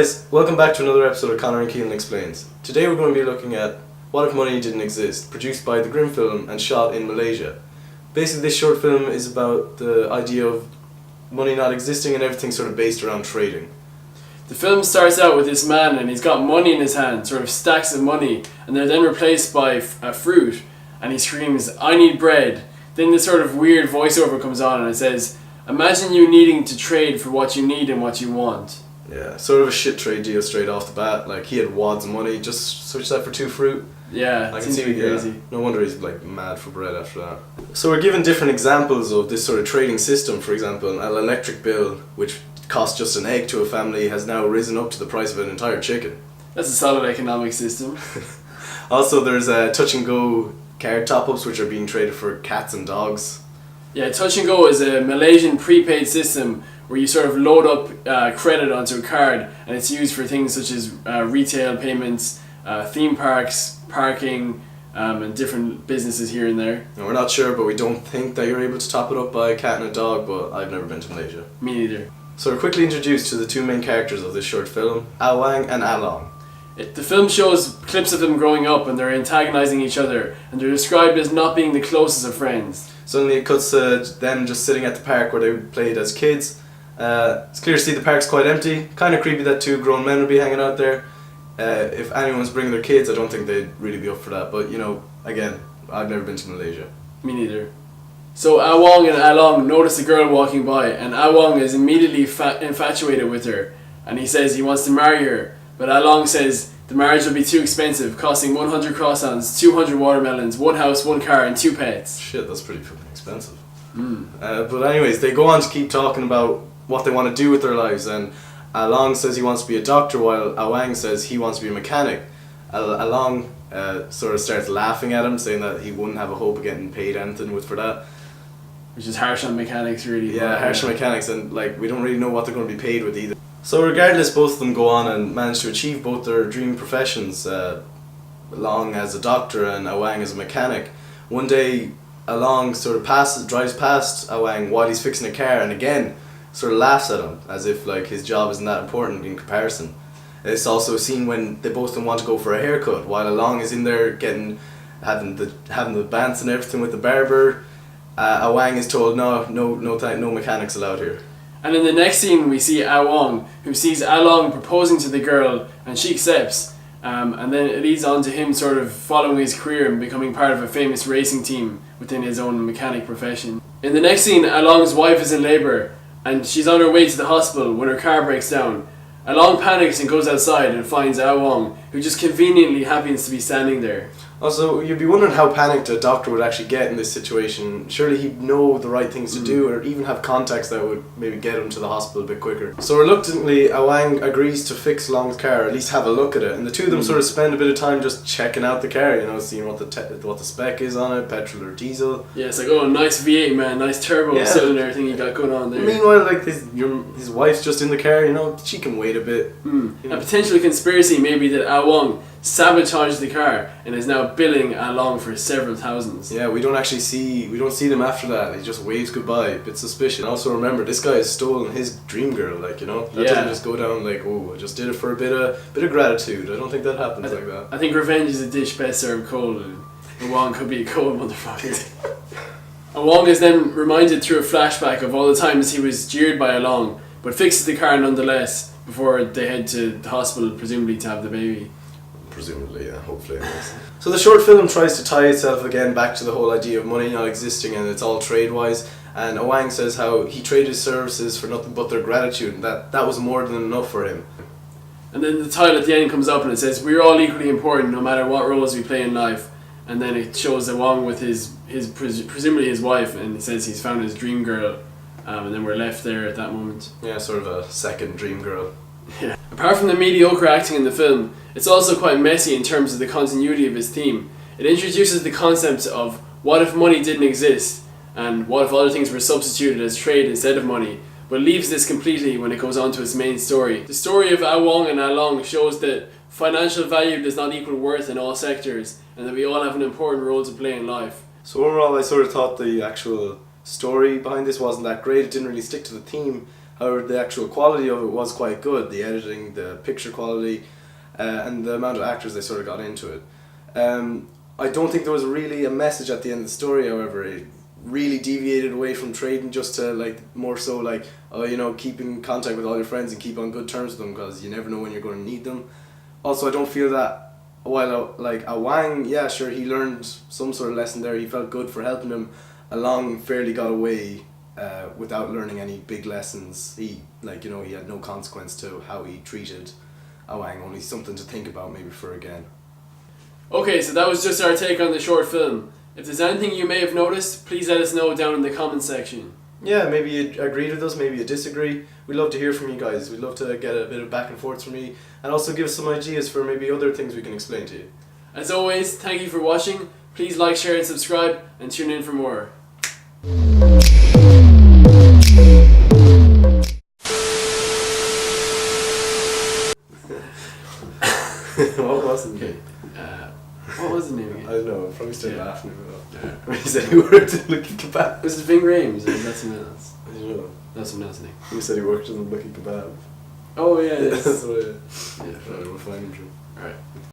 guys, welcome back to another episode of Conor and Keelan Explains. Today we're going to be looking at What If Money Didn't Exist, produced by the Grimm Film and shot in Malaysia. Basically this short film is about the idea of money not existing and everything sort of based around trading. The film starts out with this man and he's got money in his hand, sort of stacks of money, and they're then replaced by a fruit, and he screams, "I need bread." Then this sort of weird voiceover comes on and it says, "Imagine you needing to trade for what you need and what you want." Yeah, sort of a shit trade deal straight off the bat. Like, he had wads of money, just switch that for 2 fruit. Yeah, I it can seems to see, be crazy. yeah, no wonder he's like mad for bread after that. So we're given different examples of this sort of trading system. For example, an electric bill, which cost just an egg to a family, has now risen up to the price of an entire chicken. That's a solid economic system. Also, there's touch and go card top-ups which are being traded for cats and dogs. Yeah, Touch and Go is a Malaysian prepaid system where you sort of load up credit onto a card, and it's used for things such as retail payments, theme parks, parking, and different businesses here and there. And we're not sure, but we don't think that you're able to top it up by a cat and a dog, but I've never been to Malaysia. Me neither. So we're quickly introduced to the 2 main characters of this short film, Awang and Along. The film shows clips of them growing up and they're antagonizing each other, and they're described as not being the closest of friends. Suddenly it cuts to them just sitting at the park where they played as kids. It's clear to see the park's quite empty. Kind of creepy that 2 grown men would be hanging out there. If anyone's bringing their kids, I don't think they'd really be up for that. But, you know, again, I've never been to Malaysia. Me neither. So Awang and Along notice a girl walking by, and Awang is immediately infatuated with her, and he says he wants to marry her. But Along says the marriage will be too expensive, costing 100 croissants, 200 watermelons, 1 house, 1 car, and 2 pets. Shit, that's pretty fucking expensive. But anyways, they go on to keep talking about what they want to do with their lives, and Along says he wants to be a doctor while Awang says he wants to be a mechanic. Along sort of starts laughing at him, saying that he wouldn't have a hope of getting paid anything for that. Which is harsh on mechanics, really. Yeah, harsh on mechanics, and like we don't really know what they're going to be paid with either. So regardless, both of them go on and manage to achieve both their dream professions, Along as a doctor and Awang as a mechanic. One day, Along sort of drives past Awang while he's fixing a car, and again sort of laughs at him as if like his job isn't that important in comparison. It's also a scene when they both of them want to go for a haircut while Along is in there having the bants and everything with the barber. Awang is told no mechanics allowed here. And in the next scene we see Awang, who sees Along proposing to the girl, and she accepts. And then it leads on to him sort of following his career and becoming part of a famous racing team within his own mechanic profession. In the next scene, Along's wife is in labour, and she's on her way to the hospital when her car breaks down. Along panics and goes outside and finds Awang, who just conveniently happens to be standing there. Also, you'd be wondering how panicked a doctor would actually get in this situation. Surely he'd know the right things to do, or even have contacts that would maybe get him to the hospital a bit quicker. So reluctantly, Awang agrees to fix Long's car, or at least have a look at it. And the 2 of them sort of spend a bit of time just checking out the car, you know, seeing what the spec is on it, petrol or diesel. Yeah, it's like, oh, nice V8, man, nice turbo cylinder, everything you got going on there. Meanwhile, like his wife's just in the car, you know, she can wait a bit. You know. A potential conspiracy may be that Awang sabotaged the car and is now billing Along for several thousands. Yeah, we don't see them after that. He just waves goodbye, a bit suspicious. And also remember, this guy has stolen his dream girl, like, you know, that doesn't just go down like, oh, I just did it for a bit of gratitude. I don't think that happens like that. I think revenge is a dish best served cold, and Awang could be a cold motherfucker. Awang is then reminded through a flashback of all the times he was jeered by Along, but fixes the car nonetheless before they head to the hospital, presumably to have the baby. Presumably, yeah, hopefully it is. So the short film tries to tie itself again back to the whole idea of money not existing, and it's all trade-wise, and Awang says how he traded his services for nothing but their gratitude, and that was more than enough for him. And then the title at the end comes up and it says, "We're all equally important no matter what roles we play in life." And then it shows Awang with his presumably his wife, and it says he's found his dream girl, and then we're left there at that moment. Yeah, sort of a second dream girl. Yeah. Apart from the mediocre acting in the film, it's also quite messy in terms of the continuity of its theme. It introduces the concept of what if money didn't exist, and what if other things were substituted as trade instead of money, but leaves this completely when it goes on to its main story. The story of Awang and Along shows that financial value does not equal worth in all sectors, and that we all have an important role to play in life. So overall, I sort of thought the actual story behind this wasn't that great. It didn't really stick to the theme. or the actual quality of it was quite good. The editing, the picture quality, and the amount of actors they sort of got into it. I don't think there was really a message at the end of the story, however. It really deviated away from trading just to like more so like, oh, you know, keep in contact with all your friends and keep on good terms with them because you never know when you're going to need them. Also, I don't feel that while like a Wang, yeah, sure, he learned some sort of lesson there. He felt good for helping him along, fairly got away without learning any big lessons. He, like, you know, he had no consequence to how he treated a Wang, only something to think about maybe for again. Okay, so that was just our take on the short film. If there's anything you may have noticed, please let us know down in the comment section. Yeah, maybe you agreed with us, maybe you disagree. We'd love to hear from you guys. We'd love to get a bit of back and forth from you, and also give us some ideas for maybe other things we can explain to you. As always, thank you for watching. Please like, share and subscribe, and tune in for more. What was the name? What was the name again? I don't know, I probably started laughing about Yeah. when he said he worked in Lucky Kebab. Was it Ving Rhames or that's something else? I don't know. That's something else, Nick. He said he worked in Lucky Kebab. Oh yeah, That's what yeah. we'll find him. Alright.